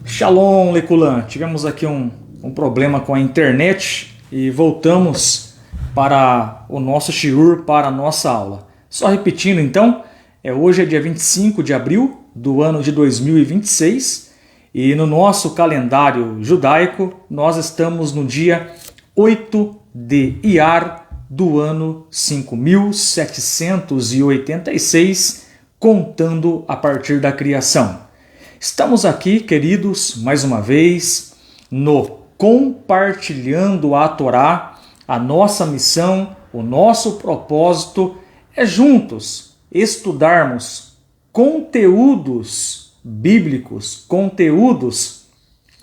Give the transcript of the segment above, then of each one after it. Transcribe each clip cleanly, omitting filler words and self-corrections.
Shalom, Leculan. Tivemos aqui um problema com a internet e voltamos para o nosso shiur, para a nossa aula. Só repetindo então, hoje é dia 25 de abril do ano de 2026 e no nosso calendário judaico nós estamos no dia 8 de Iyar do ano 5786, contando a partir da criação. Estamos aqui, queridos, mais uma vez, no Compartilhando a Torá. A nossa missão, o nosso propósito é juntos estudarmos conteúdos bíblicos, conteúdos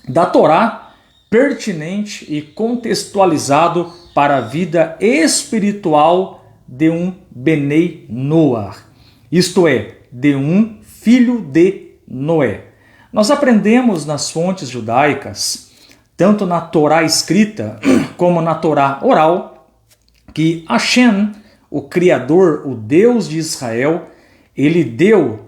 da Torá, pertinente e contextualizado para a vida espiritual de um Benei Noah, isto é, de um filho de Noé. Nós aprendemos nas fontes judaicas, tanto na Torá escrita como na Torá oral, que Hashem, o Criador, o Deus de Israel, ele deu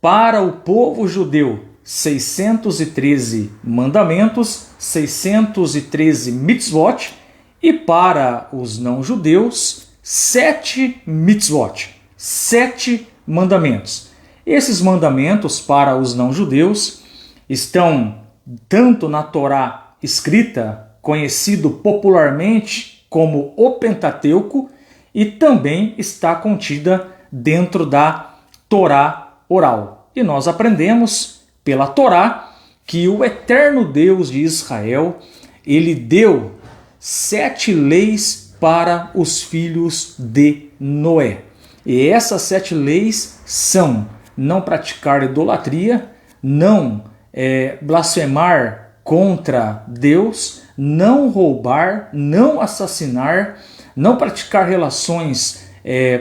para o povo judeu 613 mandamentos, 613 mitzvot, e para os não-judeus, 7 mitzvot, 7 mandamentos. Esses mandamentos para os não-judeus estão tanto na Torá escrita, conhecido popularmente como o Pentateuco, e também está contida dentro da Torá oral. E nós aprendemos pela Torá que o eterno Deus de Israel, ele deu 7 leis para os filhos de Noé. E essas 7 leis são: não praticar idolatria, não blasfemar contra Deus, não roubar, não assassinar, não praticar relações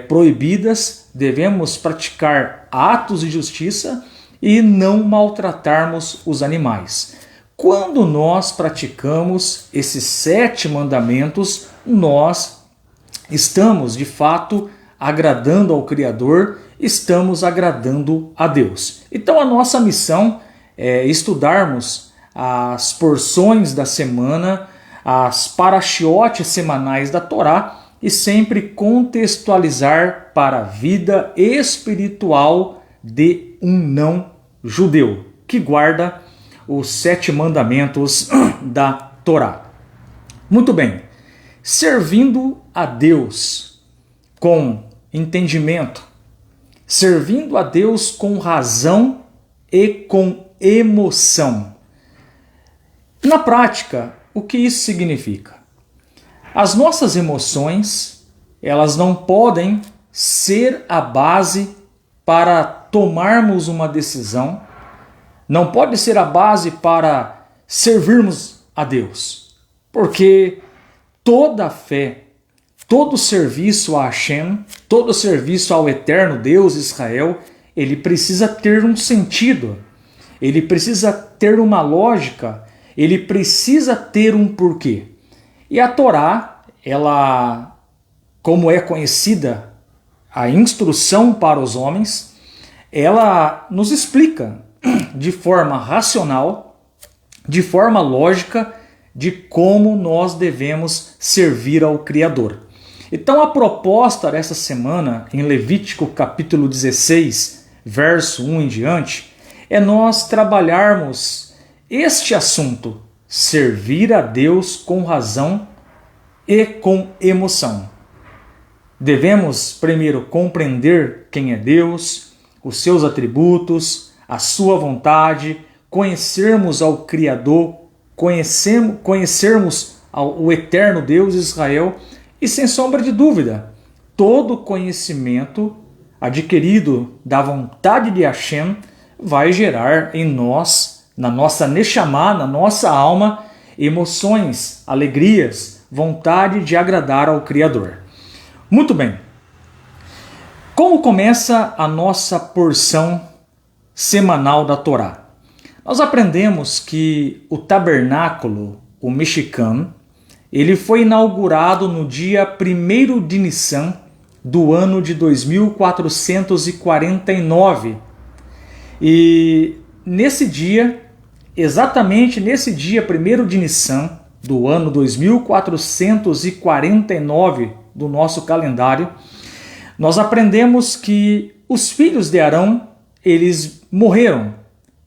proibidas, devemos praticar atos de justiça e não maltratarmos os animais. Quando nós praticamos esses 7 mandamentos, nós estamos de fato agradando ao Criador, estamos agradando a Deus. Então a nossa missão é estudarmos as porções da semana, as parashiotes semanais da Torá e sempre contextualizar para a vida espiritual de um não-judeu que guarda os 7 mandamentos da Torá. Muito bem, servindo a Deus com entendimento, servindo a Deus com razão e com emoção. Na prática, o que isso significa? As nossas emoções, elas não podem ser a base para tomarmos uma decisão, não pode ser a base para servirmos a Deus, porque toda fé, todo serviço a Hashem, todo serviço ao eterno Deus Israel, ele precisa ter um sentido, ele precisa ter uma lógica, ele precisa ter um porquê. E a Torá, ela, como é conhecida a instrução para os homens, ela nos explica de forma racional, de forma lógica, de como nós devemos servir ao Criador. Então a proposta dessa semana, em Levítico capítulo 16, verso 1 em diante, é nós trabalharmos este assunto, servir a Deus com razão e com emoção. Devemos primeiro compreender quem é Deus, os seus atributos, a sua vontade, conhecermos ao Criador, conhecermos ao eterno Deus Israel. E sem sombra de dúvida, todo conhecimento adquirido da vontade de Hashem vai gerar em nós, na nossa Neshama, na nossa alma, emoções, alegrias, vontade de agradar ao Criador. Muito bem. Como começa a nossa porção semanal da Torá? Nós aprendemos que o tabernáculo, o Mishkan, ele foi inaugurado no dia 1º de Nissan do ano de 2449. E nesse dia exatamente nesse dia 1º de Nissan, do ano 2449 do nosso calendário, nós aprendemos que os filhos de Arão, eles morreram.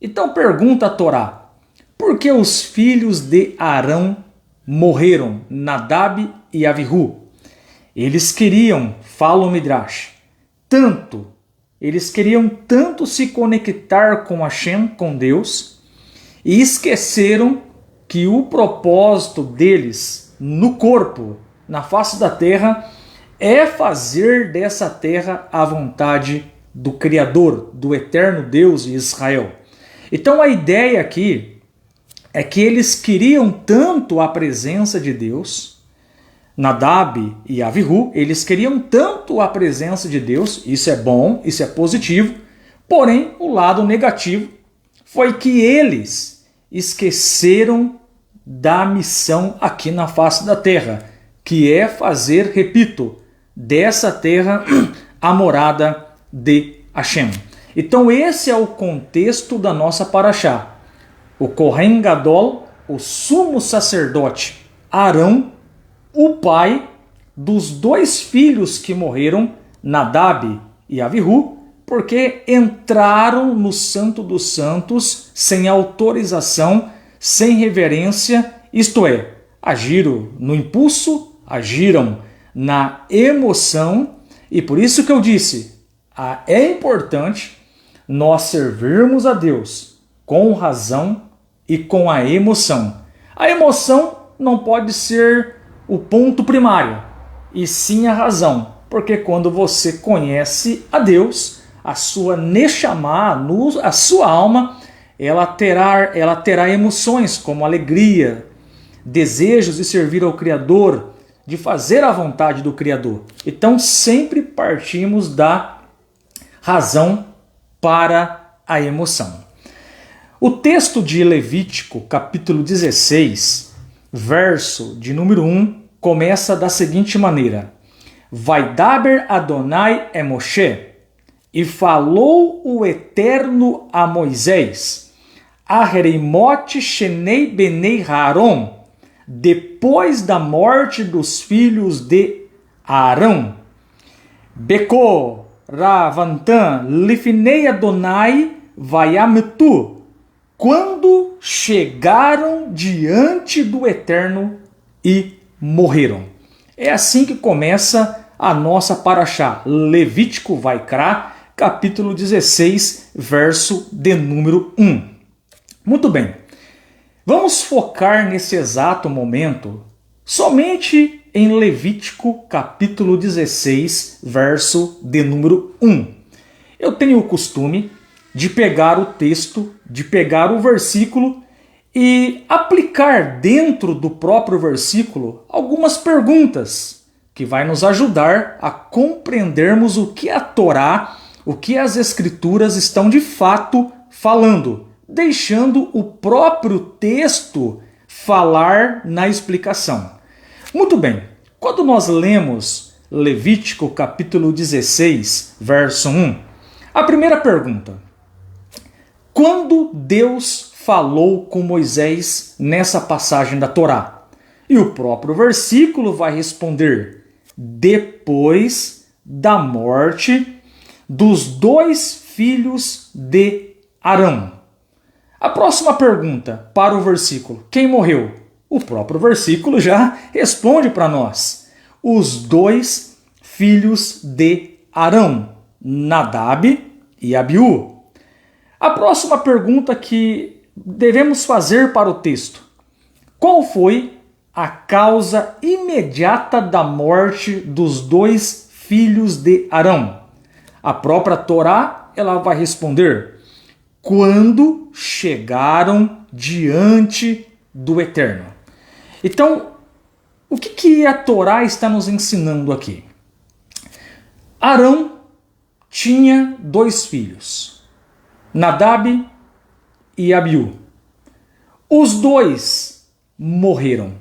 Então pergunta a Torá, por que os filhos de Arão morreram, Nadab e Avihu? Eles queriam, fala o Midrash, eles queriam tanto se conectar com Hashem, com Deus, e esqueceram que o propósito deles no corpo, na face da terra, é fazer dessa terra a vontade do Criador, do eterno Deus de Israel. Então a ideia aqui é que eles queriam tanto a presença de Deus, Nadab e Avihu, eles queriam tanto a presença de Deus, isso é bom, isso é positivo, porém o lado negativo foi que eles esqueceram da missão aqui na face da terra, que é fazer, repito, dessa terra a morada de Hashem. Então esse é o contexto da nossa paraxá. O Kohen Gadol, o sumo sacerdote Arão, o pai dos 2 filhos que morreram, Nadab e Avihu, porque entraram no Santo dos Santos sem autorização, sem reverência, isto é, agiram no impulso, agiram na emoção, e por isso que eu disse, é importante nós servirmos a Deus com razão e com a emoção. A emoção não pode ser o ponto primário, e sim a razão, porque quando você conhece a Deus, a sua Neshama, a sua alma, ela terá emoções como alegria, desejos de servir ao Criador, de fazer a vontade do Criador. Então sempre partimos da razão para a emoção. O texto de Levítico, capítulo 16, verso de número 1, começa da seguinte maneira: Vaidaber Adonai e Moshe, e falou o Eterno a Moisés, Aherimote Shenei Benei Haaron, depois da morte dos filhos de Arão, Beko Ravantan Lifnei Adonai Vayamtu, quando chegaram diante do Eterno e morreram. É assim que começa a nossa paraxá, Levítico Vaikra, capítulo 16, verso de número 1. Muito bem, vamos focar nesse exato momento somente em Levítico, capítulo 16, verso de número 1. Eu tenho o costume de pegar o texto, de pegar o versículo e aplicar dentro do próprio versículo algumas perguntas que vai nos ajudar a compreendermos o que a Torá, o que as Escrituras estão de fato falando, deixando o próprio texto falar na explicação. Muito bem, quando nós lemos Levítico capítulo 16, verso 1, a primeira pergunta: quando Deus falou com Moisés nessa passagem da Torá? E o próprio versículo vai responder: depois da morte dos 2 filhos de Arão. A próxima pergunta para o versículo: quem morreu? O próprio versículo já responde para nós: os 2 filhos de Arão, Nadab e Abiú. A próxima pergunta que devemos fazer para o texto: qual foi a causa imediata da morte dos 2 filhos de Arão? A própria Torá, ela vai responder: quando chegaram diante do Eterno. Então, o que a Torá está nos ensinando aqui? Arão tinha 2 filhos, Nadab e Abiú. Os 2 morreram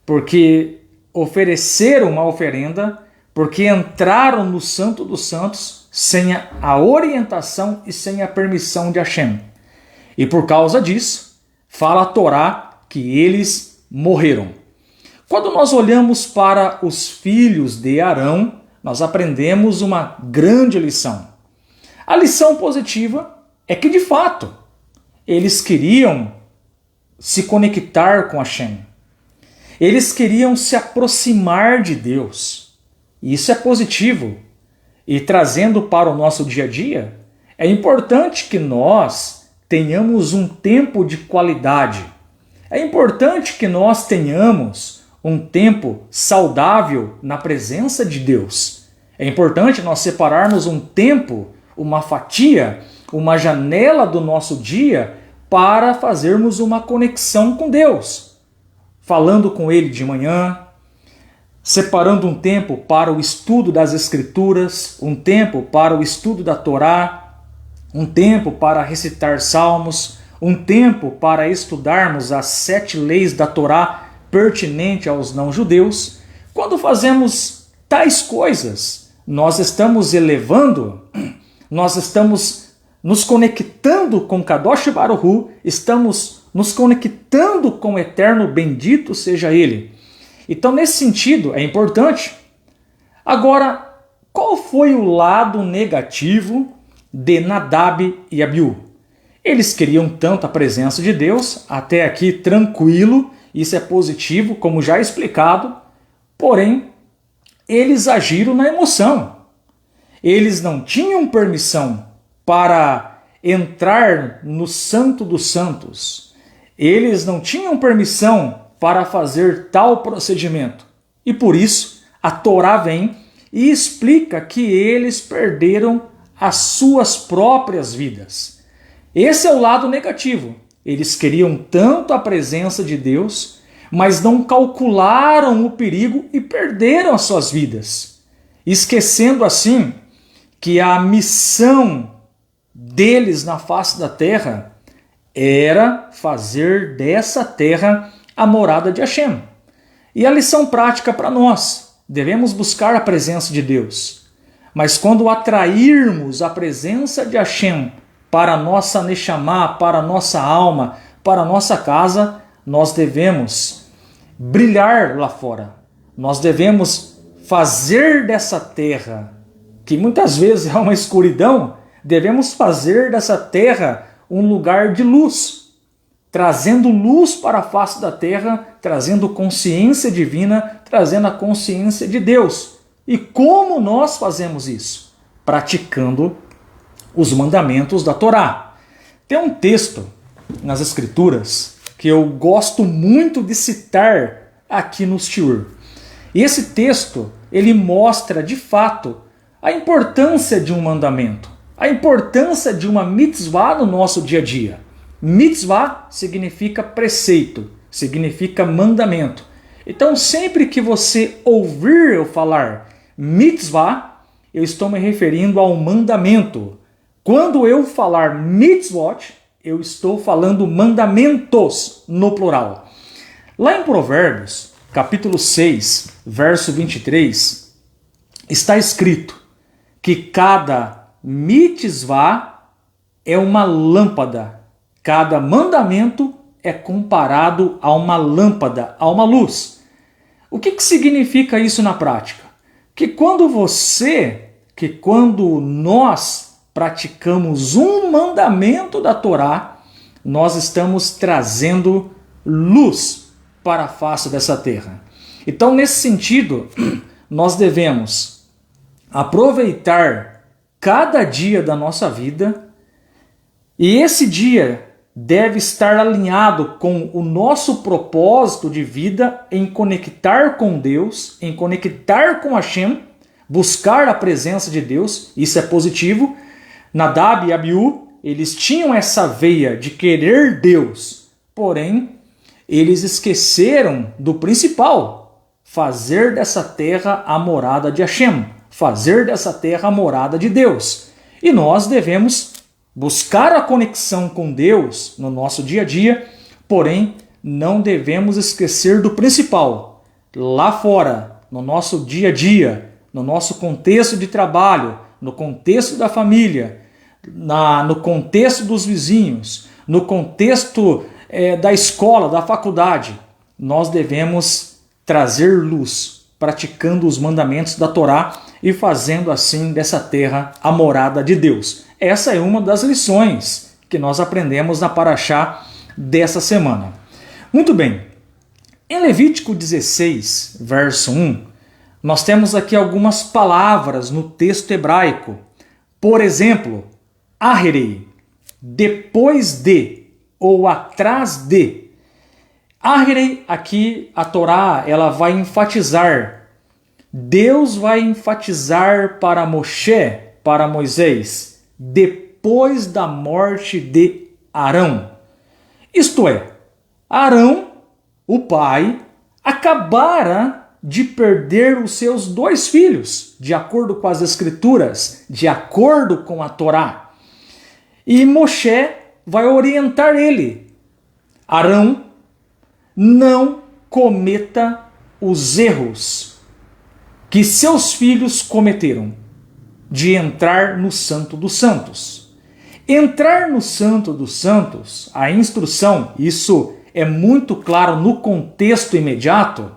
porque ofereceram uma oferenda, porque entraram no Santo dos Santos sem a orientação e sem a permissão de Hashem. E por causa disso, Fala a Torá que eles morreram. Quando nós olhamos para os filhos de Arão, nós aprendemos uma grande lição. A lição positiva é que, de fato, eles queriam se conectar com Hashem. Eles queriam se aproximar de Deus. Isso é positivo. E trazendo para o nosso dia a dia, é importante que nós tenhamos um tempo de qualidade. É importante que nós tenhamos um tempo saudável na presença de Deus. É importante nós separarmos um tempo, uma fatia, uma janela do nosso dia para fazermos uma conexão com Deus. Falando com Ele de manhã, separando um tempo para o estudo das Escrituras, um tempo para o estudo da Torá, um tempo para recitar salmos, um tempo para estudarmos as 7 leis da Torá pertinente aos não-judeus. Quando fazemos tais coisas, nós estamos elevando, nós estamos nos conectando com Kadosh Baruch Hu, estamos nos conectando com o Eterno, bendito seja Ele. Então, nesse sentido, é importante. Agora, qual foi o lado negativo de Nadab e Abiú? Eles queriam tanto a presença de Deus, até aqui tranquilo, isso é positivo, como já explicado, porém, eles agiram na emoção. Eles não tinham permissão para entrar no Santo dos Santos. Eles não tinham permissão para fazer tal procedimento. E por isso, a Torá vem e explica que eles perderam as suas próprias vidas. Esse é o lado negativo. Eles queriam tanto a presença de Deus, mas não calcularam o perigo e perderam as suas vidas, esquecendo assim que a missão deles na face da terra era fazer dessa terra a morada de Hashem. E a lição prática para nós: devemos buscar a presença de Deus, mas quando atrairmos a presença de Hashem para a nossa Neshama, para a nossa alma, para a nossa casa, nós devemos brilhar lá fora. Nós devemos fazer dessa terra, que muitas vezes é uma escuridão, devemos fazer dessa terra um lugar de luz, trazendo luz para a face da terra, trazendo consciência divina, trazendo a consciência de Deus. E como nós fazemos isso? Praticando os mandamentos da Torá. Tem um texto nas Escrituras que eu gosto muito de citar aqui no Shiur. E esse texto, ele mostra de fato a importância de um mandamento, a importância de uma mitzvah no nosso dia a dia. Mitzvah significa preceito, significa mandamento. Então, sempre que você ouvir eu falar mitzvah, eu estou me referindo ao mandamento. Quando eu falar mitzvot, eu estou falando mandamentos no plural. Lá em Provérbios, capítulo 6, verso 23, está escrito que cada mitzvah é uma lâmpada. Cada mandamento é comparado a uma lâmpada, a uma luz. O que significa isso na prática? Que quando nós praticamos um mandamento da Torá, nós estamos trazendo luz para a face dessa terra. Então, nesse sentido, nós devemos aproveitar cada dia da nossa vida, e esse dia deve estar alinhado com o nosso propósito de vida em conectar com Deus, em conectar com Hashem, buscar a presença de Deus. Isso é positivo. Nadab e Abiú, eles tinham essa veia de querer Deus, porém, eles esqueceram do principal: fazer dessa terra a morada de Hashem, fazer dessa terra a morada de Deus. E nós devemos buscar a conexão com Deus no nosso dia a dia, porém, não devemos esquecer do principal. Lá fora, no nosso dia a dia, no nosso contexto de trabalho, no contexto da família, no contexto dos vizinhos, no contexto da escola, da faculdade. Nós devemos trazer luz, praticando os mandamentos da Torá e fazendo assim dessa terra a morada de Deus. Essa é uma das lições que nós aprendemos na Paraxá dessa semana. Muito bem, em Levítico 16, verso 1, nós temos aqui algumas palavras no texto hebraico. Por exemplo, aherei, depois de ou atrás de. Aherei, aqui a Torá ela vai enfatizar. Deus vai enfatizar para Moshe, para Moisés, depois da morte de Arão. Isto é, Arão, o pai, acabara de perder os seus 2 filhos, de acordo com as Escrituras, de acordo com a Torá. E Moshe vai orientar ele. Arão, não cometa os erros que seus filhos cometeram, de entrar no Santo dos Santos. Entrar no Santo dos Santos, a instrução, isso é muito claro no contexto imediato.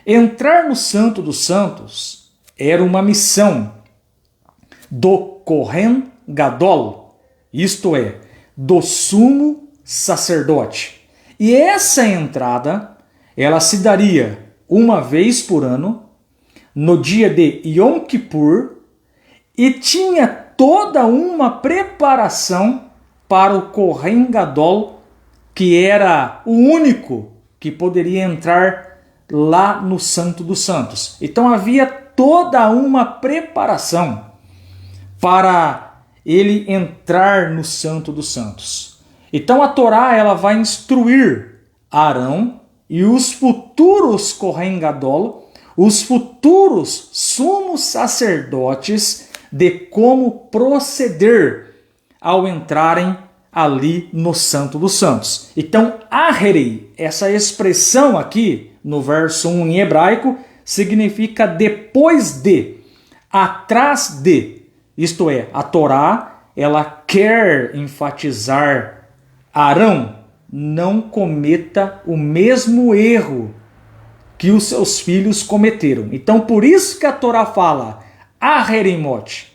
Entrar no Santo dos Santos era uma missão do Kohen Gadol, isto é, do sumo sacerdote. E essa entrada, ela se daria uma vez por ano, no dia de Yom Kippur, e tinha toda uma preparação para o Kohen Gadol, que era o único que poderia entrar lá no Santo dos Santos. Então havia toda uma preparação para ele entrar no Santo dos Santos. Então a Torá ela vai instruir Arão e os futuros Kohen Gadol, os futuros sumos sacerdotes, de como proceder ao entrarem ali no Santo dos Santos. Então, aherei, essa expressão aqui no verso 1 em hebraico, significa depois de, atrás de. Isto é, a Torá, ela quer enfatizar Arão, não cometa o mesmo erro que os seus filhos cometeram. Então, por isso que a Torá fala, aherimot,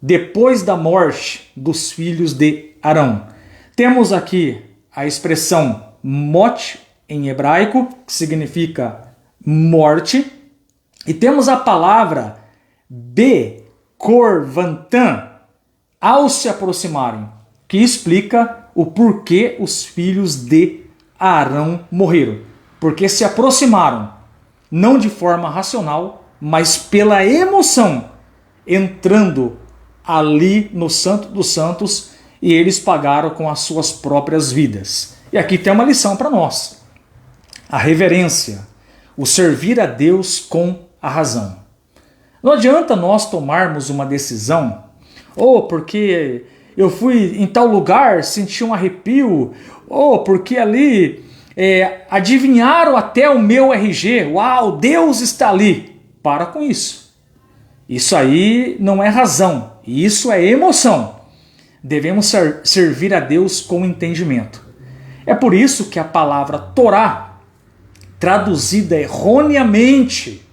depois da morte dos filhos de Arão. Temos aqui a expressão mot em hebraico, que significa morte, e temos a palavra bekorvantan, ao se aproximarem, que explica o porquê os filhos de Arão morreram. Porque se aproximaram, não de forma racional, mas pela emoção, entrando ali no Santo dos Santos, e eles pagaram com as suas próprias vidas. E aqui tem uma lição para nós. A reverência, o servir a Deus com a razão. Não adianta nós tomarmos uma decisão, porque eu fui em tal lugar, senti um arrepio, porque ali adivinharam até o meu RG, uau, Deus está ali. Para com isso. Isso aí não é razão, isso é emoção. Devemos servir a Deus com entendimento. É por isso que a palavra Torá, traduzida erroneamente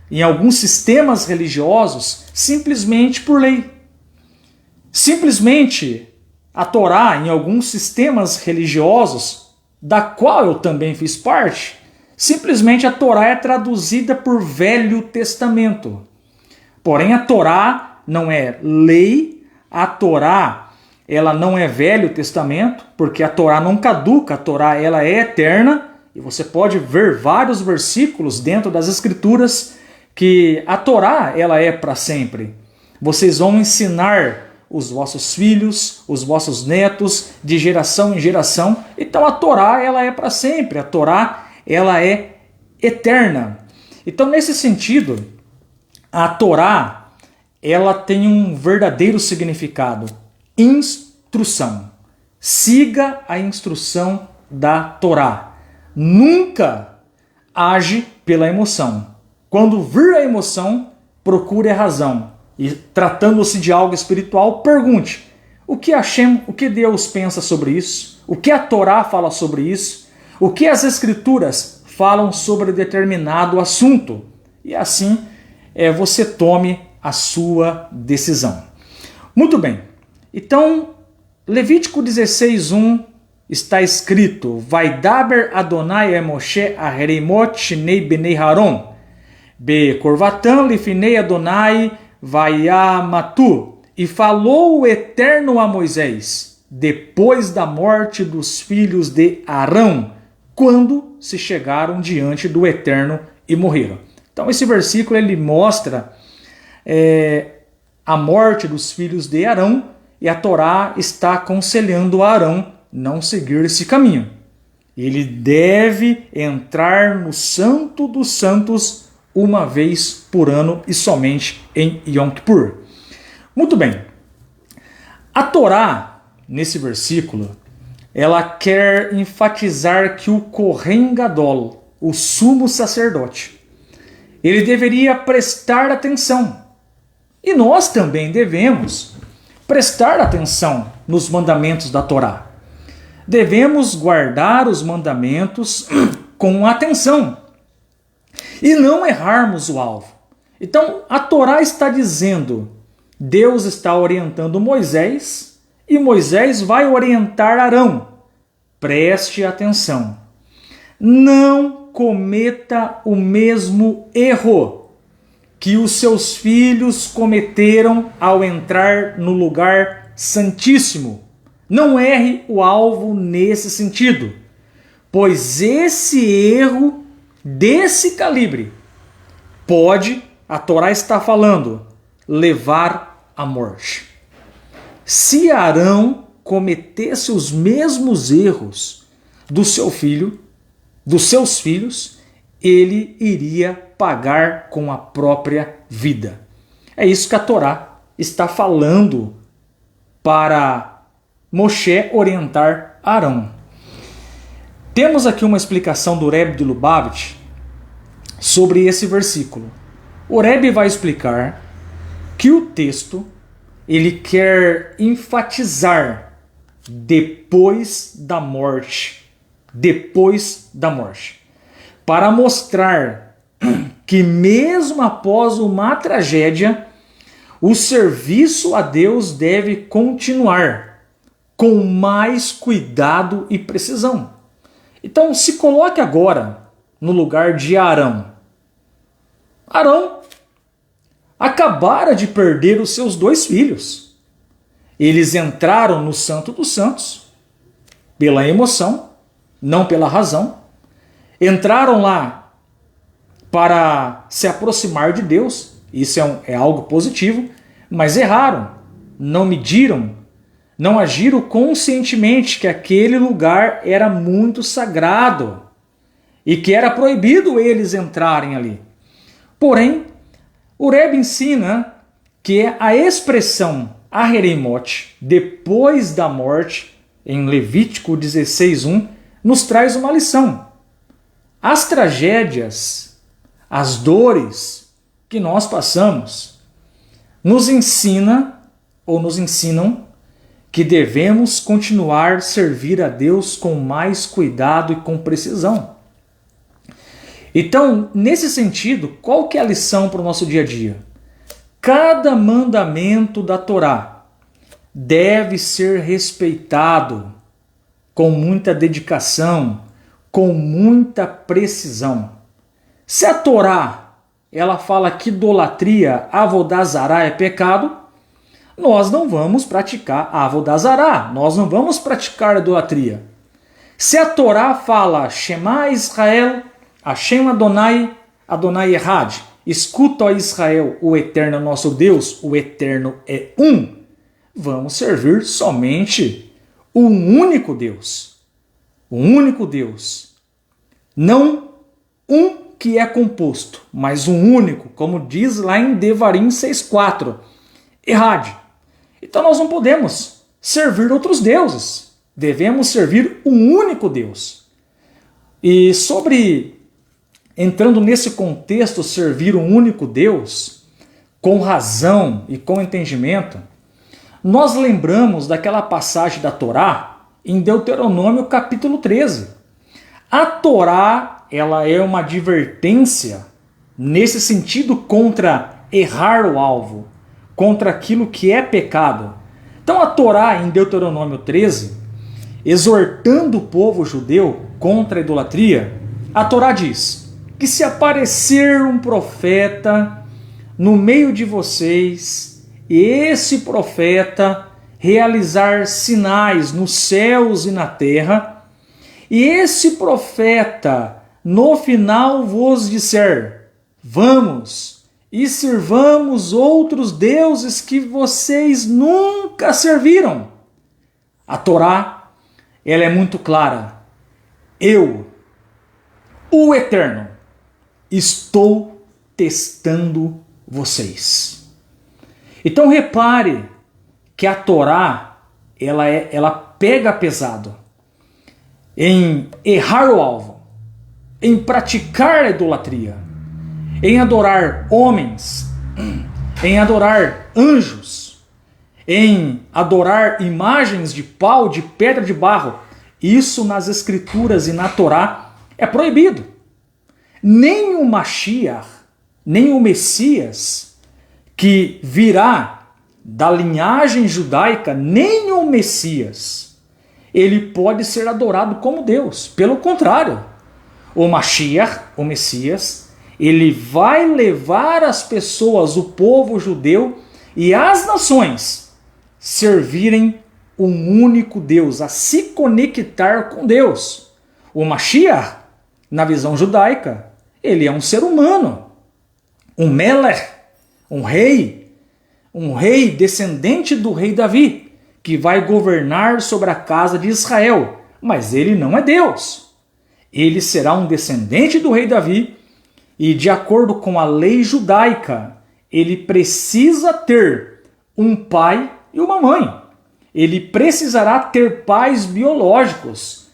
em alguns sistemas religiosos, simplesmente por lei. Simplesmente a Torá, em alguns sistemas religiosos, da qual eu também fiz parte, simplesmente a Torá é traduzida por Velho Testamento. Porém, a Torá não é lei, a Torá ela não é Velho Testamento, porque a Torá não caduca, a Torá ela é eterna, e você pode ver vários versículos dentro das Escrituras que a Torá ela é para sempre. Vocês vão ensinar os vossos filhos, os vossos netos, de geração em geração. Então a Torá ela é para sempre, a Torá ela é eterna. Então nesse sentido, a Torá ela tem um verdadeiro significado, instrução. Siga a instrução da Torá. Nunca age pela emoção. Quando vir a emoção, procure a razão. E tratando-se de algo espiritual, pergunte: o que Deus pensa sobre isso, o que a Torá fala sobre isso, o que as Escrituras falam sobre determinado assunto. E assim você tome a sua decisão. Muito bem, então Levítico 16:1 está escrito: Vaidaber Adonai a Moshe aheremot shnei benei Haron be korvatan lifnei Adonai vayamatu. E falou o Eterno a Moisés depois da morte dos filhos de Arão, quando se chegaram diante do Eterno e morreram. Então esse versículo ele mostra a morte dos filhos de Arão, e a Torá está aconselhando a Arão não seguir esse caminho. Ele deve entrar no Santo dos Santos uma vez por ano e somente em Yom Kippur. Muito bem. A Torá, nesse versículo, ela quer enfatizar que o Kohen Gadol, o sumo sacerdote, ele deveria prestar atenção. E nós também devemos prestar atenção nos mandamentos da Torá. Devemos guardar os mandamentos com atenção e não errarmos o alvo. Então, a Torá está dizendo, Deus está orientando Moisés e Moisés vai orientar Arão. Preste atenção. Não cometa o mesmo erro que os seus filhos cometeram ao entrar no lugar santíssimo. Não erre o alvo nesse sentido, pois esse erro desse calibre pode, a Torá está falando, levar à morte. Se Arão cometesse os mesmos erros do seu filho, dos seus filhos, ele iria pagar com a própria vida. É isso que a Torá está falando para Moshe orientar Arão. Temos aqui uma explicação do Rebbe de Lubavitch sobre esse versículo. O Rebbe vai explicar que o texto ele quer enfatizar depois da morte, para mostrar que mesmo após uma tragédia, o serviço a Deus deve continuar com mais cuidado e precisão. Então, se coloque agora no lugar de Arão. Arão acabara de perder os seus 2 filhos. Eles entraram no Santo dos Santos pela emoção, não pela razão. Entraram lá para se aproximar de Deus. Isso é algo positivo, mas erraram, não mediram, não agiram conscientemente que aquele lugar era muito sagrado e que era proibido eles entrarem ali. Porém, o Rebbe ensina que a expressão aheremot, depois da morte, em Levítico 16:1, nos traz uma lição. As tragédias, as dores que nós passamos, nos ensinam que devemos continuar a servir a Deus com mais cuidado e com precisão. Então, nesse sentido, qual que é a lição para o nosso dia a dia? Cada mandamento da Torá deve ser respeitado com muita dedicação, com muita precisão. Se a Torá ela fala que idolatria, Avodah Zará é pecado, nós não vamos praticar Avodah Zará, nós não vamos praticar idolatria. Se a Torá fala Shema Israel, Hashem Adonai, Adonai Errad, escuta, ó Israel, o Eterno é nosso Deus, o Eterno é um. Vamos servir somente um único Deus. Um único Deus. Não um que é composto, mas um único, como diz lá em Devarim 6:4. Errad. Então nós não podemos servir outros deuses. Devemos servir um único Deus. E entrando nesse contexto, servir um único Deus, com razão e com entendimento, nós lembramos daquela passagem da Torá em Deuteronômio capítulo 13. A Torá, ela é uma advertência nesse sentido contra errar o alvo, contra aquilo que é pecado. Então a Torá em Deuteronômio 13, exortando o povo judeu contra a idolatria, a Torá diz que se aparecer um profeta no meio de vocês, e esse profeta realizar sinais nos céus e na terra, e esse profeta no final vos disser: vamos e sirvamos outros deuses que vocês nunca serviram. A Torá, ela é muito clara. Eu, o Eterno, estou testando vocês. Então repare que a Torá, ela pega pesado em errar o alvo, em praticar a idolatria, em adorar homens, em adorar anjos, em adorar imagens de pau, de pedra, de barro. Isso nas Escrituras e na Torá é proibido. Nem o Mashiach, nem o Messias, que virá da linhagem judaica, nem o Messias, ele pode ser adorado como Deus. Pelo contrário, o Mashiach, o Messias, ele vai levar as pessoas, o povo judeu e as nações, servirem um único Deus, a se conectar com Deus. O Mashiach, na visão judaica, ele é um ser humano, um Melech, um rei descendente do rei Davi, que vai governar sobre a casa de Israel, mas ele não é Deus. Ele será um descendente do rei Davi e, de acordo com a lei judaica, ele precisa ter um pai e uma mãe. Ele precisará ter pais biológicos,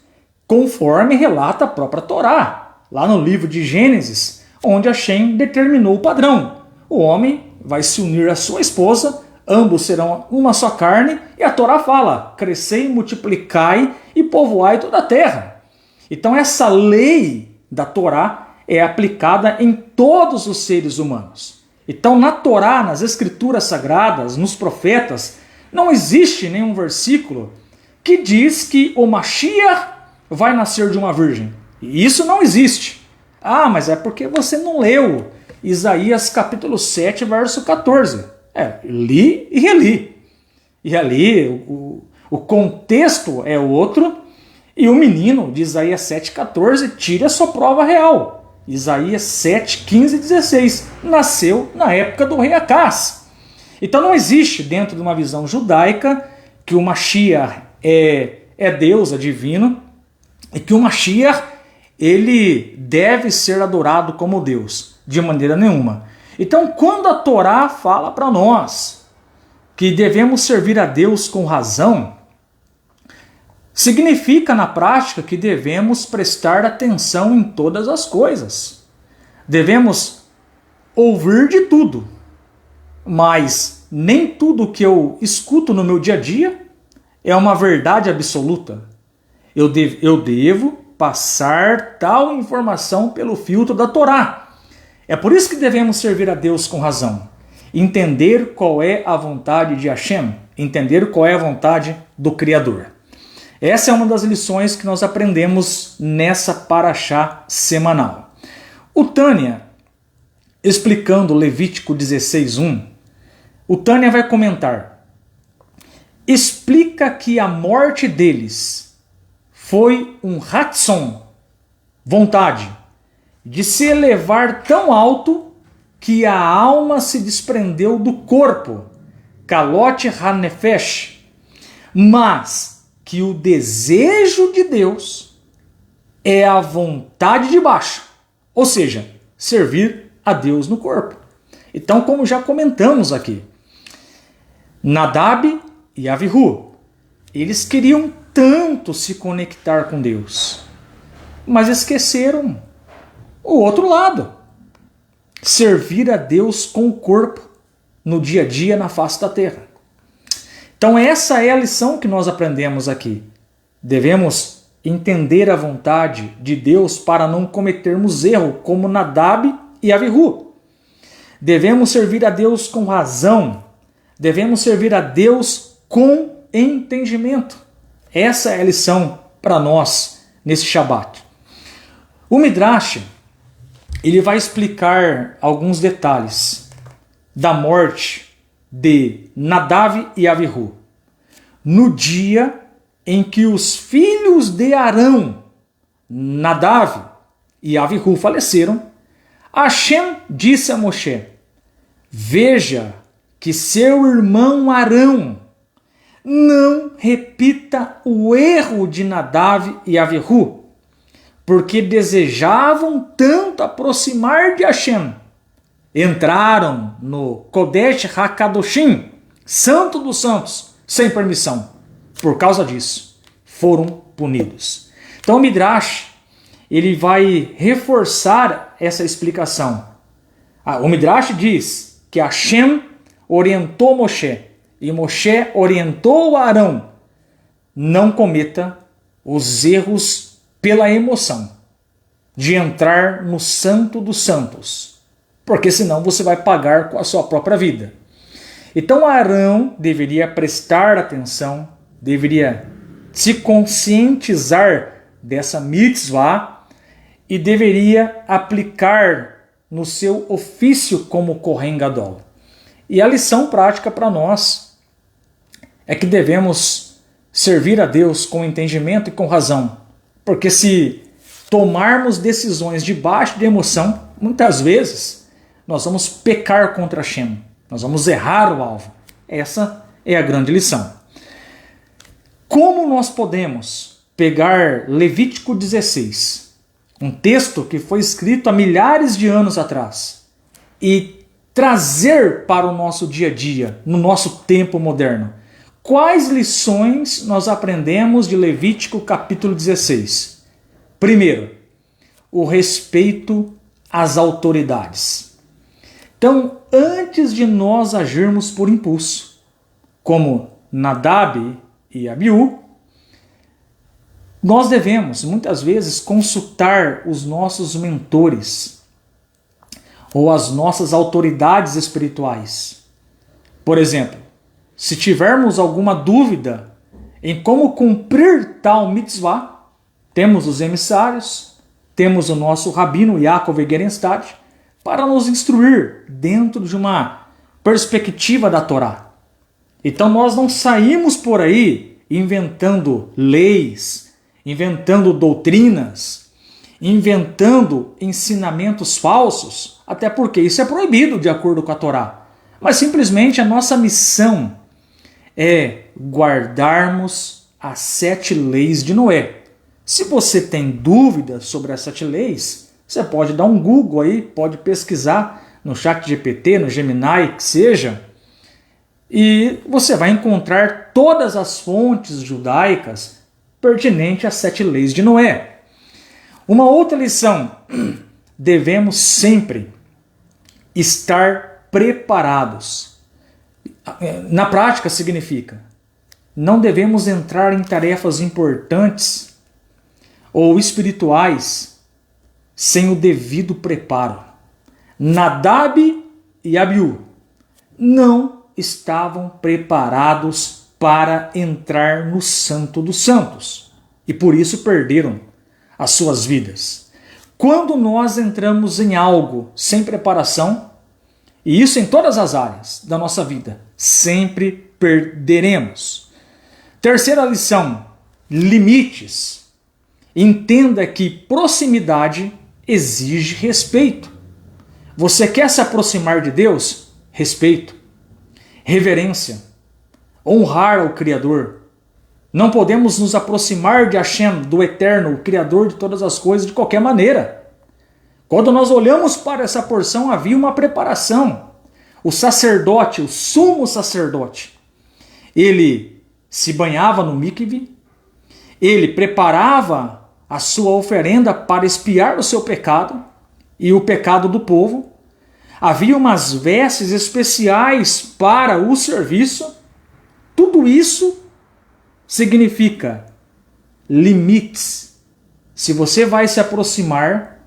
conforme relata a própria Torá, lá no livro de Gênesis, onde Hashem determinou o padrão. O homem vai se unir à sua esposa, ambos serão uma só carne, e a Torá fala: crescei, multiplicai e povoai toda a terra. Então essa lei da Torá é aplicada em todos os seres humanos. Então na Torá, nas Escrituras Sagradas, nos profetas, não existe nenhum versículo que diz que o Mashiach vai nascer de uma virgem. Isso não existe. Ah, mas é porque você não leu Isaías capítulo 7, verso 14. Li e reli. E ali o contexto é outro, e o menino de Isaías 7,14 tira a sua prova real. Isaías 7, 15 e 16. Nasceu na época do rei Acás. Então não existe dentro de uma visão judaica que o Mashiach é Deus, é divino, e que o Mashiach ele deve ser adorado como Deus, de maneira nenhuma. Então quando a Torá fala para nós que devemos servir a Deus com razão, significa na prática que devemos prestar atenção em todas as coisas. Devemos ouvir de tudo, mas nem tudo que eu escuto no meu dia a dia é uma verdade absoluta. Eu devo passar tal informação pelo filtro da Torá. É por isso que devemos servir a Deus com razão. Entender qual é a vontade de Hashem, entender qual é a vontade do Criador. Essa é uma das lições que nós aprendemos nessa paraxá semanal. O Tânia, explicando Levítico 16:1, o Tânia vai comentar: explica que a morte deles foi um ratson, vontade, de se elevar tão alto que a alma se desprendeu do corpo, kalot hanefesh, mas que o desejo de Deus é a vontade de baixo, ou seja, servir a Deus no corpo. Então, como já comentamos aqui, Nadab e Avihu, eles queriam tanto se conectar com Deus, mas esqueceram o outro lado, servir a Deus com o corpo no dia a dia na face da terra. Então essa é a lição que nós aprendemos aqui. Devemos entender a vontade de Deus para não cometermos erro, como Nadab e Abiú. Devemos servir a Deus com razão. Devemos servir a Deus com entendimento. Essa é a lição para nós nesse Shabat. O Midrash, ele vai explicar alguns detalhes da morte de Nadav e Abiú. No dia em que os filhos de Arão, Nadav e Abiú, faleceram, Hashem disse a Moshe: veja que seu irmão Arão não repita o erro de Nadav e Abiú, porque desejavam tanto aproximar de Hashem. Entraram no Kodesh HaKadoshim, Santo dos Santos, sem permissão. Por causa disso, foram punidos. Então o Midrash, ele vai reforçar essa explicação. O Midrash diz que Hashem orientou Moshe, e Moshe orientou Arão: não cometa os erros pela emoção de entrar no Santo dos Santos, porque senão você vai pagar com a sua própria vida. Então Arão deveria prestar atenção, deveria se conscientizar dessa mitzvah e deveria aplicar no seu ofício como Kohen Gadol. E a lição prática para nós é que devemos servir a Deus com entendimento e com razão, porque se tomarmos decisões debaixo de emoção, muitas vezes nós vamos pecar contra Hashem, nós vamos errar o alvo. Essa é a grande lição. Como nós podemos pegar Levítico 16, um texto que foi escrito há milhares de anos atrás, e trazer para o nosso dia a dia, no nosso tempo moderno? Quais lições nós aprendemos de Levítico capítulo 16? Primeiro, o respeito às autoridades. Então, antes de nós agirmos por impulso, como Nadab e Abiú, nós devemos, muitas vezes, consultar os nossos mentores ou as nossas autoridades espirituais. Por exemplo, se tivermos alguma dúvida em como cumprir tal mitzvah, temos os emissários, temos o nosso rabino Yaakov Gerenstad para nos instruir dentro de uma perspectiva da Torá. Então nós não saímos por aí inventando leis, inventando doutrinas, inventando ensinamentos falsos, até porque isso é proibido de acordo com a Torá. Mas simplesmente a nossa missão é guardarmos as 7 leis de Noé. Se você tem dúvidas sobre as 7 leis, você pode dar um Google aí, pode pesquisar no ChatGPT, no Gemini, que seja, e você vai encontrar todas as fontes judaicas pertinentes às 7 leis de Noé. Uma outra lição: devemos sempre estar preparados. Na prática significa, não devemos entrar em tarefas importantes ou espirituais sem o devido preparo. Nadab e Abiú não estavam preparados para entrar no Santo dos Santos e por isso perderam as suas vidas. Quando nós entramos em algo sem preparação, e isso em todas as áreas da nossa vida, sempre perderemos. Terceira lição: limites. Entenda que proximidade exige respeito. Você quer se aproximar de Deus? Respeito, reverência, honrar ao Criador. Não podemos nos aproximar de Hashem, do Eterno, o Criador de todas as coisas, de qualquer maneira. Quando nós olhamos para essa porção, havia uma preparação. O sacerdote, o sumo sacerdote, ele se banhava no mikve, ele preparava a sua oferenda para expiar o seu pecado e o pecado do povo. Havia umas vestes especiais para o serviço, Tudo isso significa limites. Se você vai se aproximar,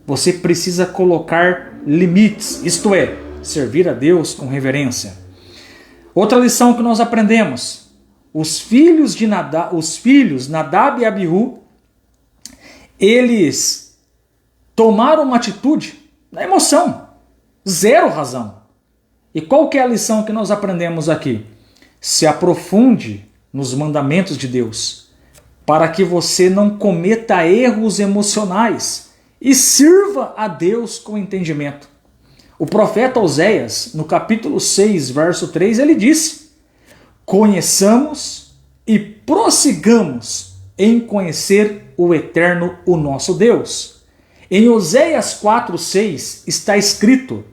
você precisa colocar limites, isto é, servir a Deus com reverência. Outra lição que nós aprendemos: os filhos Nadab e Abiú, eles tomaram uma atitude na emoção, zero razão. E qual que é a lição que nós aprendemos aqui? Se aprofunde nos mandamentos de Deus, para que você não cometa erros emocionais e sirva a Deus com entendimento. O profeta Oséias, no capítulo 6, verso 3, ele disse: conheçamos e prossigamos em conhecer o Eterno, o nosso Deus. Em Oséias 4, 6 está escrito: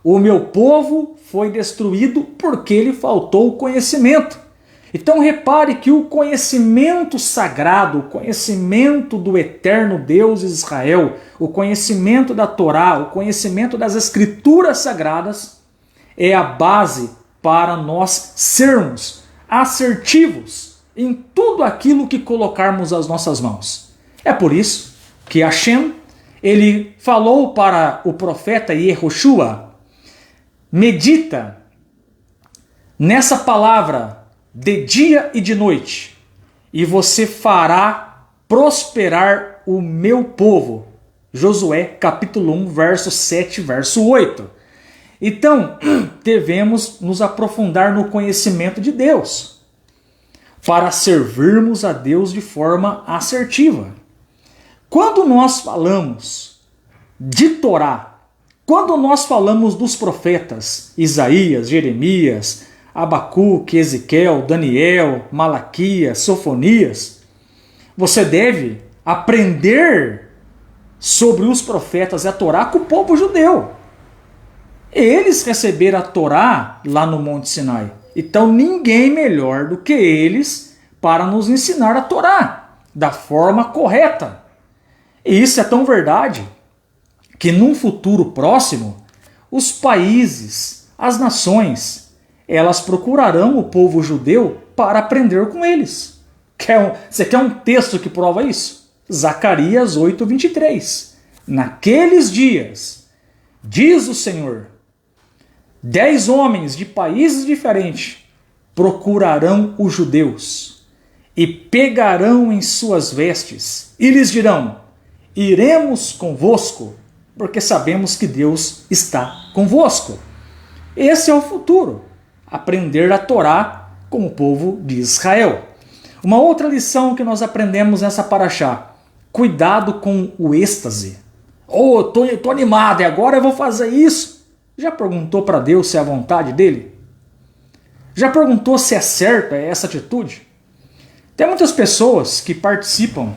o meu povo foi destruído porque lhe faltou conhecimento. Então repare que o conhecimento sagrado, o conhecimento do eterno Deus de Israel, o conhecimento da Torá, o conhecimento das Escrituras Sagradas é a base para nós sermos assertivos em tudo aquilo que colocarmos as nossas mãos. É por isso que Hashem, ele falou para o profeta Yehoshua: medita nessa palavra de dia e de noite, e você fará prosperar o meu povo. Josué capítulo 1, verso 7, verso 8. Então, devemos nos aprofundar no conhecimento de Deus, para servirmos a Deus de forma assertiva. Quando nós falamos de Torá, quando nós falamos dos profetas Isaías, Jeremias, Abacuque, Ezequiel, Daniel, Malaquias, Sofonias, você deve aprender sobre os profetas e a Torá com o povo judeu. Eles receberam a Torá lá no Monte Sinai. Então ninguém melhor do que eles para nos ensinar a Torá da forma correta. E isso é tão verdade que num futuro próximo, os países, as nações, elas procurarão o povo judeu para aprender com eles. Você quer um texto que prova isso? Zacarias 8, 23. Naqueles dias, diz o Senhor, 10 homens de países diferentes procurarão os judeus e pegarão em suas vestes e lhes dirão: iremos convosco, porque sabemos que Deus está convosco. Esse é o futuro. Aprender a Torá com o povo de Israel. Uma outra lição que nós aprendemos nessa paraxá: cuidado com o êxtase. Eu tô animado e agora eu vou fazer isso. Já perguntou para Deus se é a vontade dele? Já perguntou se é certa essa atitude? Tem muitas pessoas que participam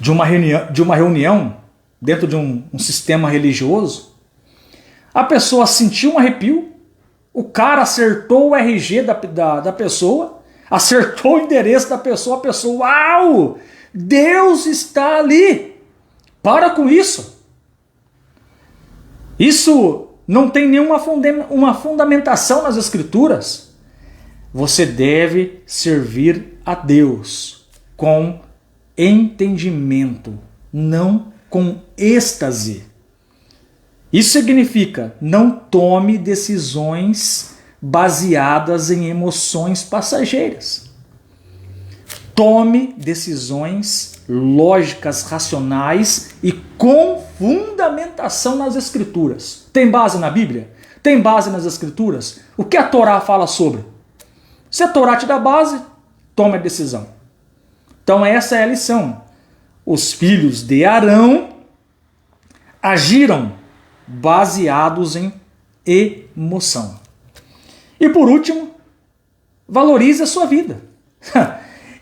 de uma reunião dentro de um sistema religioso. A pessoa sentiu um arrepio, o cara acertou o RG da pessoa, acertou o endereço da pessoa, a pessoa, uau, Deus está ali. Para com isso. Isso não tem nenhuma fundamentação nas Escrituras. Você deve servir a Deus com entendimento, não com êxtase. Isso significa: não tome decisões baseadas em emoções passageiras. Tome decisões lógicas, racionais e com fundamentação nas Escrituras. Tem base na Bíblia? Tem base nas Escrituras? O que a Torá fala sobre? Se a Torá te dá base, tome a decisão. Então essa é a lição. Os filhos de Arão agiram baseados em emoção. E por último, valorize a sua vida.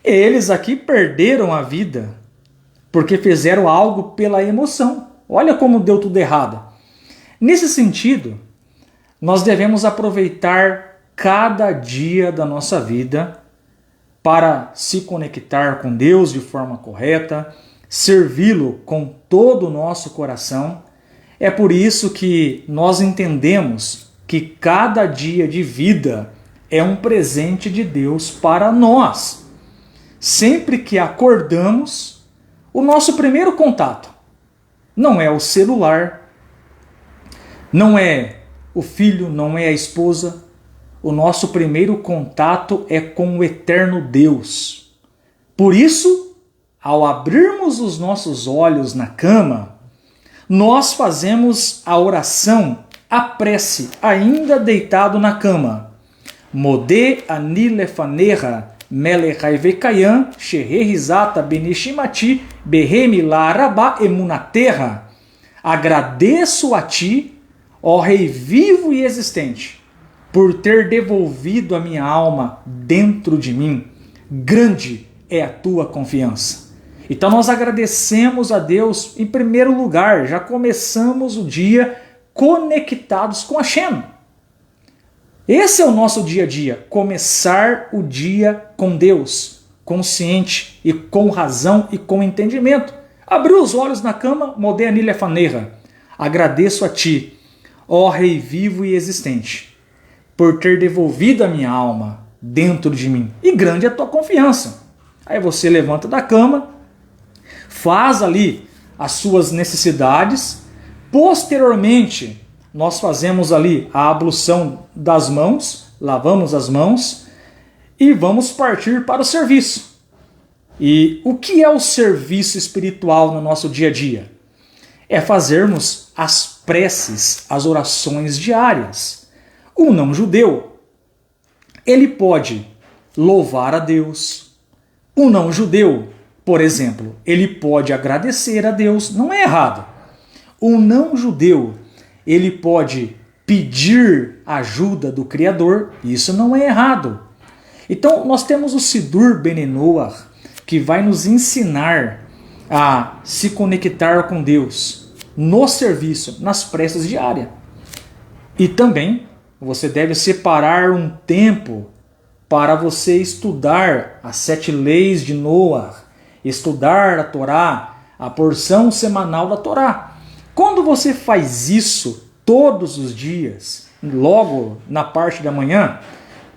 Eles aqui perderam a vida porque fizeram algo pela emoção. Olha como deu tudo errado. Nesse sentido, nós devemos aproveitar cada dia da nossa vida para se conectar com Deus de forma correta, servi-lo com todo o nosso coração. É por isso que nós entendemos que cada dia de vida é um presente de Deus para nós. Sempre que acordamos, o nosso primeiro contato não é o celular, não é o filho, não é a esposa. O nosso primeiro contato é com o eterno Deus. Por isso, ao abrirmos os nossos olhos na cama, nós fazemos a oração, a prece, ainda deitado na cama. Modé ani lefanecha melechai vekayam sheherizata benishimati behemi larabá emunaterra. Agradeço a ti, ó Rei vivo e existente, por ter devolvido a minha alma dentro de mim. Grande é a tua confiança. Então nós agradecemos a Deus em primeiro lugar, já começamos o dia conectados com Hashem. Esse é o nosso dia a dia, começar o dia com Deus, consciente e com razão e com entendimento. Abriu os olhos na cama, modé ani lefanecha. Agradeço a ti, ó Rei vivo e existente, por ter devolvido a minha alma dentro de mim. E grande é a tua confiança. Aí você levanta da cama, faz ali as suas necessidades. Posteriormente, nós fazemos ali a ablução das mãos, lavamos as mãos e vamos partir para o serviço. E o que é o serviço espiritual no nosso dia a dia? É fazermos as preces, as orações diárias. O não-judeu, ele pode louvar a Deus. O não-judeu, por exemplo, ele pode agradecer a Deus, não é errado. O não-judeu, ele pode pedir ajuda do Criador, isso não é errado. Então nós temos o Sidur Benenoach, que vai nos ensinar a se conectar com Deus no serviço, nas preces diárias. E também você deve separar um tempo para você estudar as 7 leis de Noah, estudar a Torá, a porção semanal da Torá. Quando você faz isso todos os dias, logo na parte da manhã,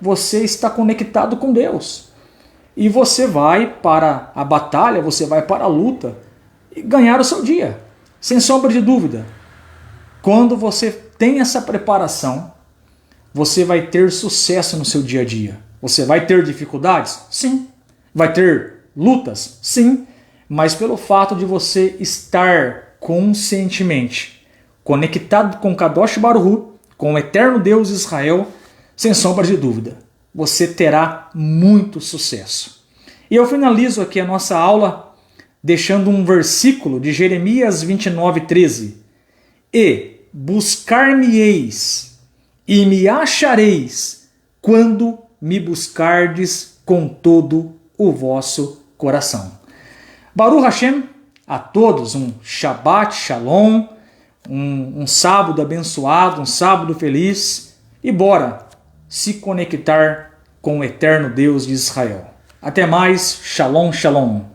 você está conectado com Deus. E você vai para a batalha, você vai para a luta e ganhar o seu dia, sem sombra de dúvida. Quando você tem essa preparação, você vai ter sucesso no seu dia a dia. Você vai ter dificuldades? Sim. Vai ter lutas? Sim. Mas pelo fato de você estar conscientemente conectado com Kadosh Baruch Hu, com o eterno Deus Israel, sem sombra de dúvida, você terá muito sucesso. E eu finalizo aqui a nossa aula deixando um versículo de Jeremias 29:13. E buscar-me-eis e me achareis quando me buscardes com todo o vosso coração. Baruch Hashem, a todos um Shabbat Shalom, um sábado abençoado, um sábado feliz, e bora se conectar com o eterno Deus de Israel. Até mais, Shalom, Shalom.